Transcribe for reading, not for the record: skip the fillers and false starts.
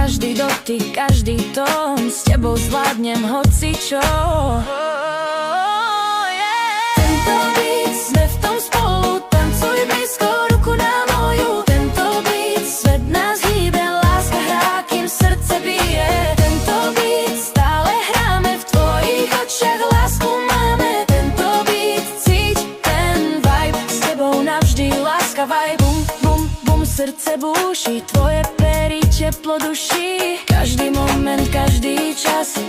každý dotyk, každý tón, s tebou zvládnem hocičo. Tento beat, sme v tom spolu, tancuj blízko, ruku na moju. Tento beat, svet nás hýbe, láska hrá, kým srdce bije. Tento beat, stále hráme, v tvojich očiach lásku máme. Tento beat, cíť ten vibe, s tebou navždy láska vibe. Bum, bum, bum, srdce búši, tvoje pery teplo duší. Každý moment, každý čas